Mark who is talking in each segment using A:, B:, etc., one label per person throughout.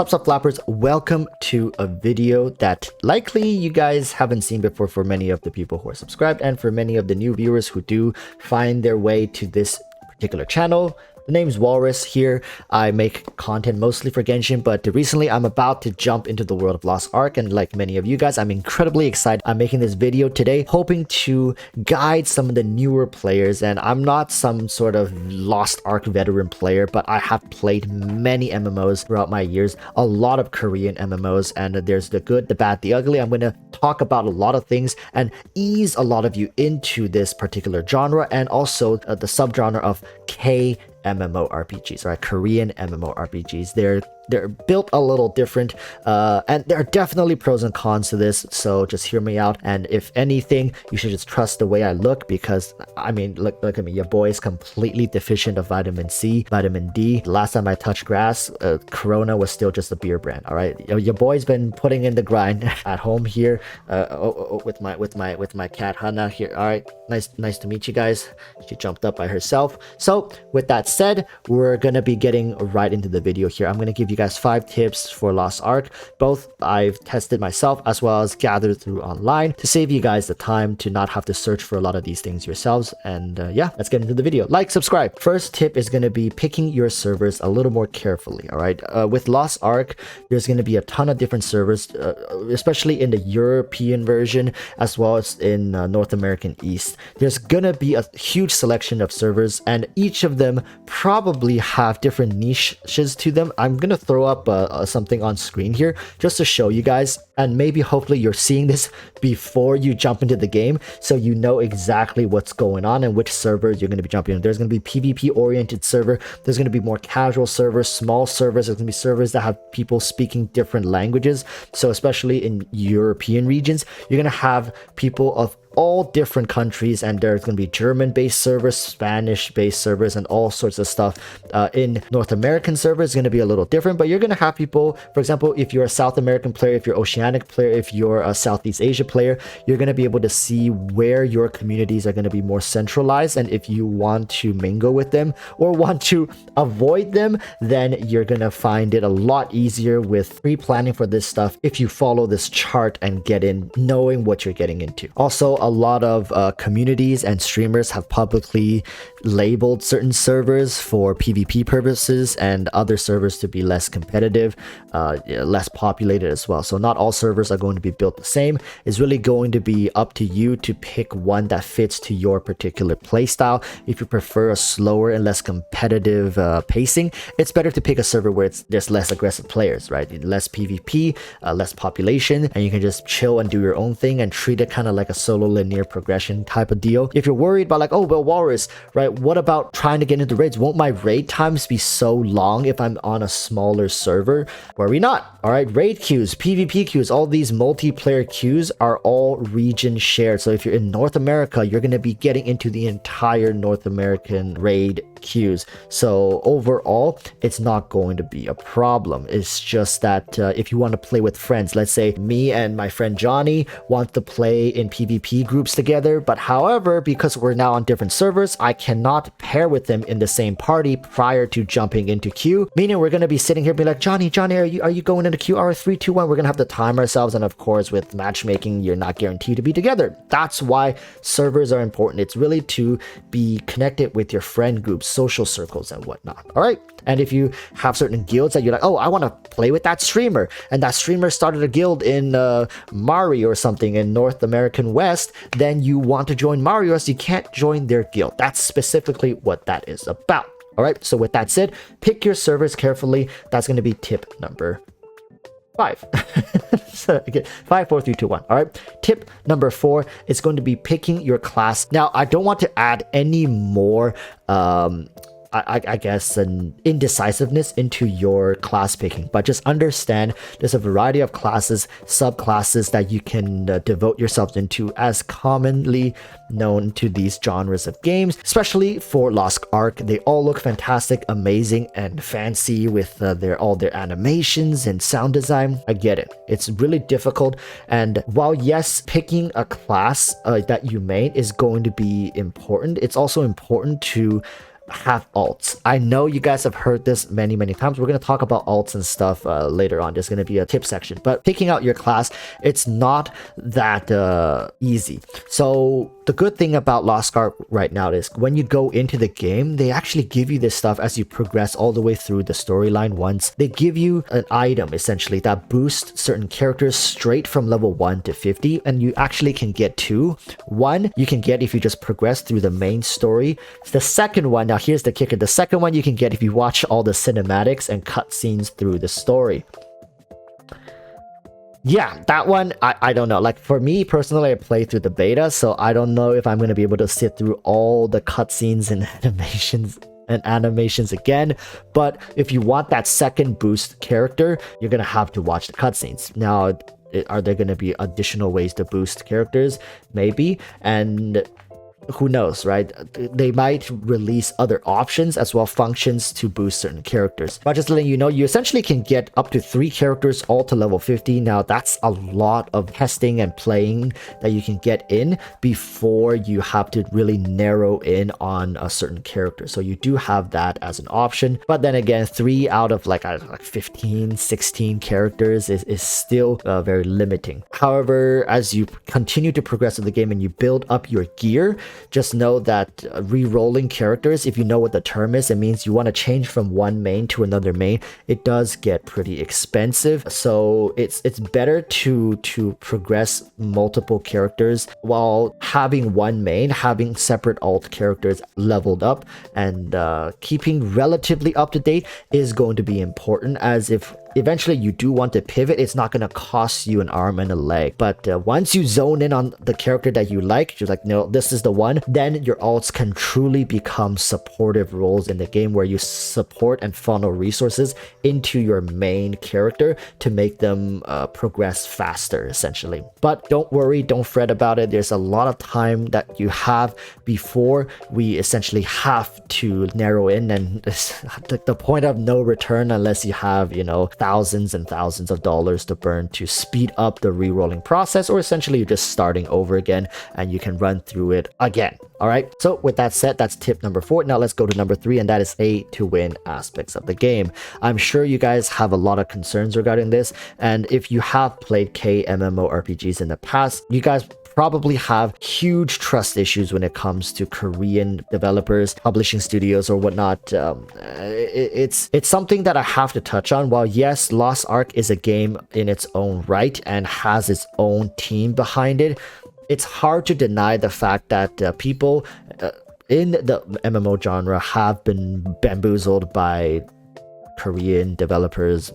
A: Sup flappers, welcome to a video that likely you guys haven't seen before for many of the people who are subscribed, and for many of the new viewers who do find their way to this particular channel. The name's Walrus here. I make content mostly for Genshin, but recently I'm about to jump into the world of Lost Ark, and like many of you guys, I'm incredibly excited. I'm making this video today hoping to guide some of the newer players, and I'm not some sort of Lost Ark veteran player, but I have played many MMOs throughout my years, a lot of Korean MMOs, and there's the good, the bad, the ugly. I'm going to talk about a lot of things and ease a lot of you into this particular genre, and also the subgenre of MMORPGs, right? Korean MMORPGs. They're built a little different, and there are definitely pros and cons to this, so just hear me out. And if anything, you should just trust the way I look, because I mean, look at me, your boy is completely deficient of vitamin C, vitamin D. Last time I touched grass, Corona was still just a beer brand. All right, your boy's been putting in the grind at home here, with my cat Hannah here. All right, nice to meet you guys. She jumped up by herself. So with that said, we're gonna be getting right into the video here. I'm gonna give you guys 5 tips for Lost Ark. Both I've tested myself as well as gathered through online to save you guys the time to not have to search for a lot of these things yourselves. And yeah, let's get into the video. Like, subscribe. First tip is going to be picking your servers a little more carefully. All right, with Lost Ark, there's going to be a ton of different servers, especially in the European version as well as in North American East. There's gonna be a huge selection of servers, and each of them probably have different niches to them. I'm gonna throw up something on screen here just to show you guys, and maybe hopefully you're seeing this before you jump into the game, so you know exactly what's going on and which servers you're going to be jumping in. There's going to be PvP oriented server, there's going to be more casual servers, small servers, there's going to be servers that have people speaking different languages. So especially in European regions, you're going to have people of all different countries, and there's going to be German-based servers, Spanish-based servers, and all sorts of stuff. In North American servers, it's going to be a little different, but you're going to have people, for example, if you're a South American player, if you're Oceanic player, if you're a Southeast Asia player, you're going to be able to see where your communities are going to be more centralized, and if you want to mingle with them or want to avoid them, then you're going to find it a lot easier with pre-planning for this stuff if you follow this chart and get in knowing what you're getting into. Also, a lot of communities and streamers have publicly labeled certain servers for PvP purposes and other servers to be less competitive, less populated as well. So not all servers are going to be built the same. It's really going to be up to you to pick one that fits to your particular playstyle. If you prefer a slower and less competitive pacing, it's better to pick a server where there's less aggressive players, right? Less PvP, less population, and you can just chill and do your own thing and treat it kind of like a solo linear progression type of deal. If you're worried about like, oh well, Walrus, right, what about trying to get into raids? Won't my raid times be so long if I'm on a smaller server? Worry not. All right, raid queues, PvP queues, all these multiplayer queues are all region shared. So if you're in North America, you're going to be getting into the entire North American raid queues. So overall, it's not going to be a problem. It's just that if you want to play with friends, let's say me and my friend Johnny want to play in PvP groups together, but however, because we're now on different servers, I cannot pair with them in the same party prior to jumping into queue, meaning we're going to be sitting here being like, Johnny, are you going into queue? All right, 3 2 1. We're going to have to time ourselves, and of course with matchmaking, you're not guaranteed to be together. That's why servers are important. It's really to be connected with your friend groups, social circles, and whatnot. All right, and if you have certain guilds that you're like, oh, I want to play with that streamer, and that streamer started a guild in Mari or something in North American West, then you want to join Mari, or else you can't join their guild. That's specifically what that is about. All right, so with that said, pick your servers carefully. That's going to be tip number 5. So again, 5 4 3 2 1. All right, tip number 4 is going to be picking your class. Now I don't want to add any more I guess an indecisiveness into your class picking, but just understand there's a variety of classes, subclasses that you can devote yourself into, as commonly known to these genres of games, especially for Lost Ark. They all look fantastic, amazing, and fancy with all their animations and sound design. I get it. It's really difficult, and while yes, picking a class that you main is going to be important, it's also important to have alts. I know you guys have heard this many times. We're going to talk about alts and stuff later on. There's going to be a tip section, but picking out your class, it's not that easy. So the good thing about Lost Ark right now is when you go into the game, they actually give you this stuff as you progress all the way through the storyline. Once they give you an item essentially that boosts certain characters straight from level 1 to 50, and you actually can get two. One you can get if you just progress through the main story. The second one, now here's the kicker, the second one you can get if you watch all the cinematics and cutscenes through the story. Yeah, that one, I don't know. Like, for me personally, I played through the beta, so I don't know if I'm going to be able to sit through all the cutscenes and animations again. But if you want that second boost character, you're going to have to watch the cutscenes. Now, are there going to be additional ways to boost characters? Maybe. And who knows, right? They might release other options as well, functions to boost certain characters. But just letting you know, you essentially can get up to 3 characters all to level 50. Now that's a lot of testing and playing that you can get in before you have to really narrow in on a certain character. So you do have that as an option. But then again, 3 out of like 15, 16 characters is still very limiting. However, as you continue to progress in the game and you build up your gear, just know that re-rolling characters, if you know what the term is, it means you want to change from one main to another main. It does get pretty expensive, so it's better to progress multiple characters while having one main, having separate alt characters leveled up, and keeping relatively up to date is going to be important, as if eventually you do want to pivot, it's not going to cost you an arm and a leg. But once you zone in on the character that you like, you're like, no, this is the one, then your alts can truly become supportive roles in the game, where you support and funnel resources into your main character to make them progress faster, essentially. But don't worry, don't fret about it. There's a lot of time that you have before we essentially have to narrow in, and the point of no return unless you have, you know, thousands and thousands of dollars to burn to speed up the re-rolling process, or essentially you're just starting over again and you can run through it again. All right, so with that said, that's tip number 4. Now let's go to number 3, and that is pay to win aspects of the game. I'm sure you guys have a lot of concerns regarding this, and if you have played MMORPGs in the past, you guys probably have huge trust issues when it comes to Korean developers, publishing studios, or whatnot. It's something that I have to touch on. While yes, Lost Ark is a game in its own right and has its own team behind it, it's hard to deny the fact that people in the MMO genre have been bamboozled by Korean developers,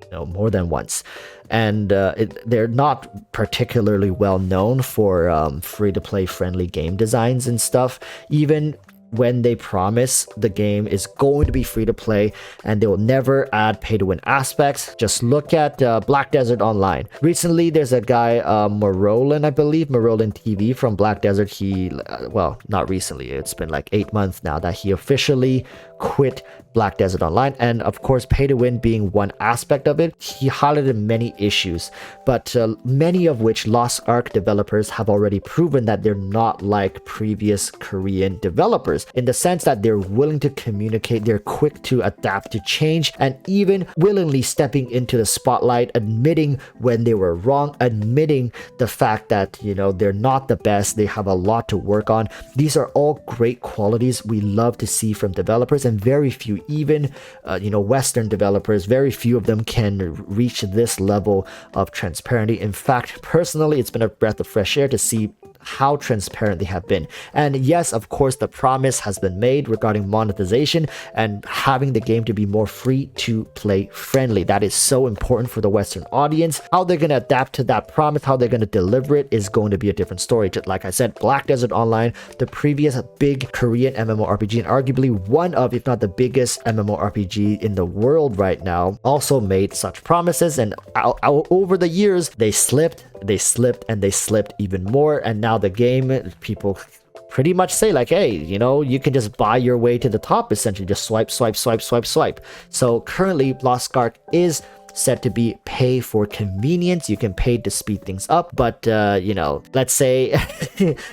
A: you know, more than once. And they're not particularly well known for free-to-play friendly game designs and stuff. Even when they promise the game is going to be free to play and they will never add pay to win aspects, just look at Black Desert Online. Recently, there's a guy, Marolin, I believe, Marolin TV from Black Desert. He, well, not recently, it's been like 8 months now that he officially quit Black Desert Online, and of course pay to win being one aspect of it. He highlighted many issues, but many of which Lost Ark developers have already proven that they're not like previous Korean developers, in the sense that they're willing to communicate, they're quick to adapt to change, and even willingly stepping into the spotlight, admitting when they were wrong, admitting the fact that, you know, they're not the best, they have a lot to work on. These are all great qualities we love to see from developers, and very few, even you know, Western developers, very few of them can reach this level of transparency. In fact, personally, it's been a breath of fresh air to see how transparent they have been. And yes, of course, the promise has been made regarding monetization and having the game to be more free to play friendly. That is so important for the Western audience. How they're going to adapt to that promise, how they're going to deliver it, is going to be a different story. Just like I said, Black Desert Online, the previous big Korean MMORPG, and arguably one of, if not the biggest MMORPG in the world right now, also made such promises, and over the years they slipped even more. And now the game, people pretty much say like, hey, you know, you can just buy your way to the top, essentially just swipe. So currently Lost Ark is said to be pay for convenience. You can pay to speed things up, but you know, let's say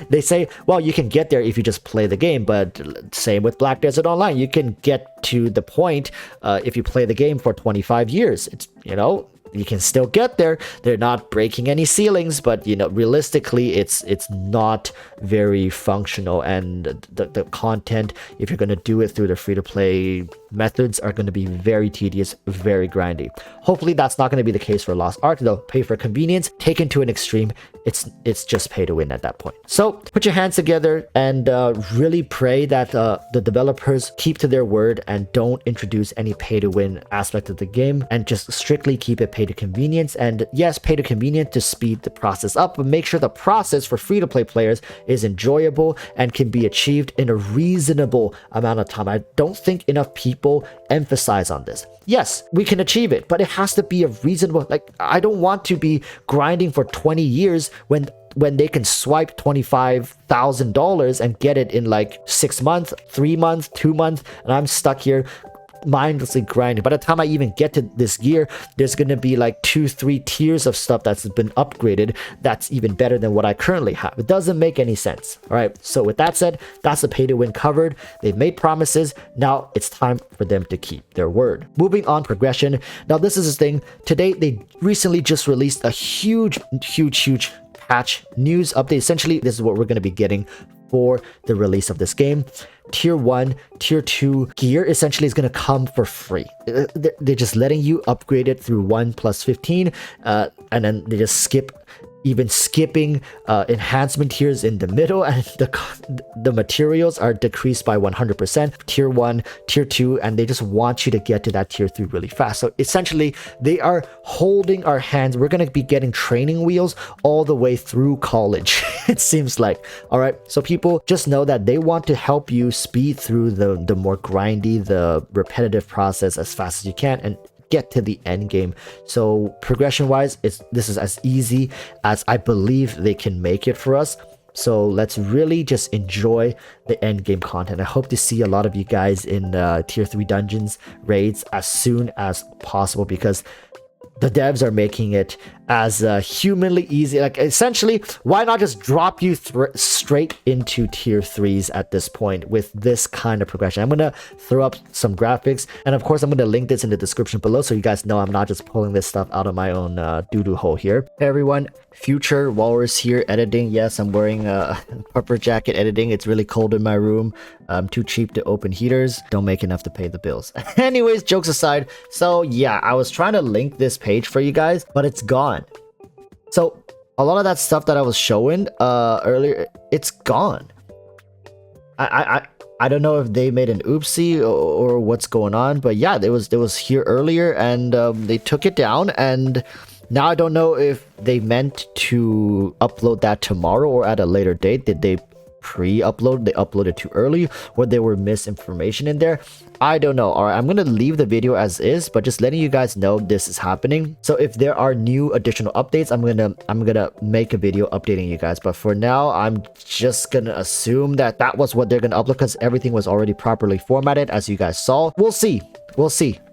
A: they say, well, you can get there if you just play the game, but same with Black Desert Online. You can get to the point if you play the game for 25 years. It's, you know, you can still get there. They're not breaking any ceilings, but you know, realistically, it's not very functional, and the content, if you're going to do it through the free-to-play methods, are going to be very tedious, very grindy. Hopefully that's not going to be the case for Lost Ark. They'll pay for convenience. Taken to an extreme, it's just pay to win at that point. So put your hands together and really pray that the developers keep to their word and don't introduce any pay to win aspect of the game, and just strictly keep it pay to convenience. And yes, pay to convenience to speed the process up, but make sure the process for free to play players is enjoyable and can be achieved in a reasonable amount of time. I don't think enough people emphasize on this. Yes, we can achieve it, but it has to be a reasonable, like, I don't want to be grinding for 20 years when they can swipe $25,000 and get it in like 6 months, 3 months, 2 months, and I'm stuck here mindlessly grinding. By the time I even get to this gear, there's gonna be like 2-3 tiers of stuff that's been upgraded that's even better than what I currently have. It doesn't make any sense. All right, so with that said, that's the pay to win covered. They've made promises. Now it's time for them to keep their word. Moving on, progression. Now this is the thing. Today they recently just released a huge patch news update. Essentially, this is what we're going to be getting for the release of this game. Tier 1, Tier 2 gear essentially is going to come for free. They're just letting you upgrade it through 1+15, and then they just skipping enhancement tiers in the middle, and the materials are decreased by 100%. Tier 1, Tier 2, and they just want you to get to that Tier 3 really fast. So essentially, they are holding our hands. We're going to be getting training wheels all the way through college, it seems like. All right, so people just know that they want to help you speed through the more grindy, the repetitive process as fast as you can, and get to the end game. So progression wise, this is as easy as I believe they can make it for us. So let's really just enjoy the end game content. I hope to see a lot of you guys in Tier 3 dungeons raids as soon as possible, because the devs are making it as humanly easy. Like, essentially, why not just drop you straight into Tier 3s at this point with this kind of progression? I'm gonna throw up some graphics, and of course I'm gonna link this in the description below so you guys know I'm not just pulling this stuff out of my own doo-doo hole here. Hey everyone, Future Walrus here, editing. Yes, I'm wearing a puffer jacket editing. It's really cold in my room. I'm too cheap to open heaters. Don't make enough to pay the bills. Anyways, jokes aside, so yeah, I was trying to link this page for you guys, but it's gone. So a lot of that stuff that I was showing earlier, it's gone. I don't know if they made an oopsie or what's going on, but yeah, it was here earlier, and they took it down, and now I don't know if they meant to upload that tomorrow or at a later date. Did they pre-upload? They uploaded too early, or there were misinformation in there. I don't know. All right, I'm gonna leave the video as is, but just letting you guys know this is happening. So if there are new additional updates, I'm gonna make a video updating you guys. But for now, I'm just gonna assume that was what they're gonna upload, because everything was already properly formatted, as you guys saw. We'll see.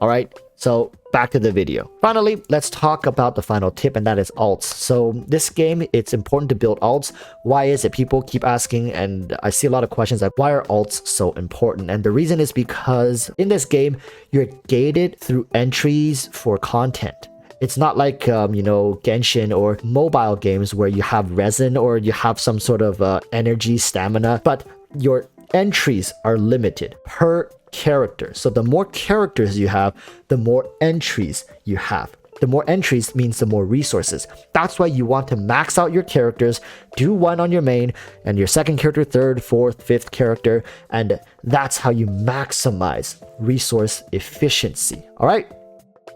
A: All right, so back to the video. Finally, let's talk about the final tip, and that is alts. So this game, it's important to build alts. Why is it? People keep asking, and I see a lot of questions like, why are alts so important? And the reason is because in this game, you're gated through entries for content. It's not like, you know, Genshin or mobile games where you have resin or you have some sort of energy, stamina, but your entries are limited per character. So the more characters you have, the more entries you have. The more entries means the more resources. That's why you want to max out your characters, do one on your main and your second character, third, fourth, fifth character, and that's how you maximize resource efficiency. All right?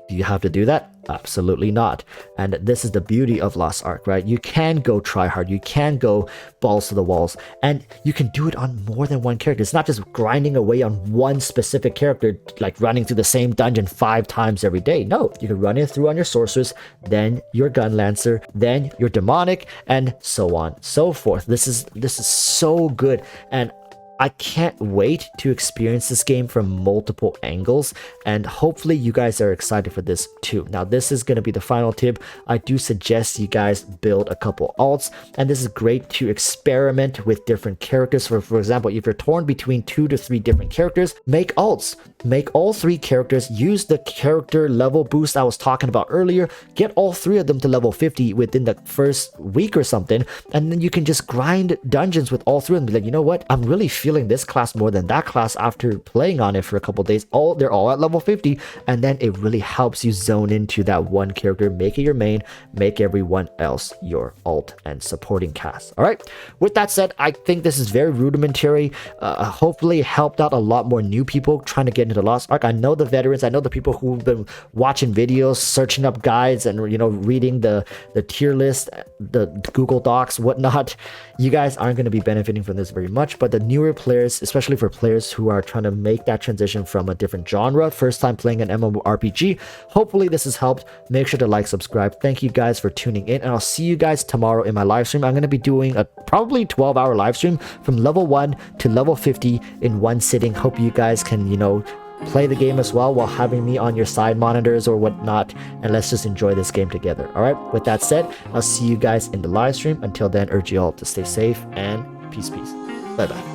A: Do you have to do that? Absolutely not. And this is the beauty of Lost Ark, right? You can go try hard, you can go balls to the walls, and you can do it on more than one character. It's not just grinding away on one specific character, like running through the same dungeon 5 times every day. No, you can run it through on your sorceress, then your gun lancer, then your demonic, and so on, so forth. This is so good, and I can't wait to experience this game from multiple angles, and hopefully you guys are excited for this too. Now, this is going to be the final tip. I do suggest you guys build a couple alts, and this is great to experiment with different characters. For example, if you're torn between 2 to 3 different characters, make alts. Make all 3 characters, use the character level boost I was talking about earlier, get all 3 of them to level 50 within the first week or something, and then you can just grind dungeons with all 3 and be like, you know what, I'm really feeling this class more than that class after playing on it for a couple days. They're all at level 50, and then it really helps you zone into that one character, make it your main, make everyone else your alt and supporting cast. All right, with that said, I think this is very rudimentary. Hopefully it helped out a lot more new people trying to get into Lost Ark. I know the veterans, I know the people who've been watching videos, searching up guides, and reading the tier list, the Google Docs, whatnot. You guys aren't going to be benefiting from this very much, but the newer players, especially for players who are trying to make that transition from a different genre, first time playing an MMORPG, hopefully this has helped. Make sure to like, subscribe. Thank you guys for tuning in, and I'll see you guys tomorrow in my live stream. I'm going to be doing a probably 12-hour live stream from level 1 to level 50 in one sitting. Hope you guys can, play the game as well while having me on your side monitors or whatnot, and let's just enjoy this game together. All right, with that said, I'll see you guys in the live stream. Until then, urge you all to stay safe and peace. Bye bye.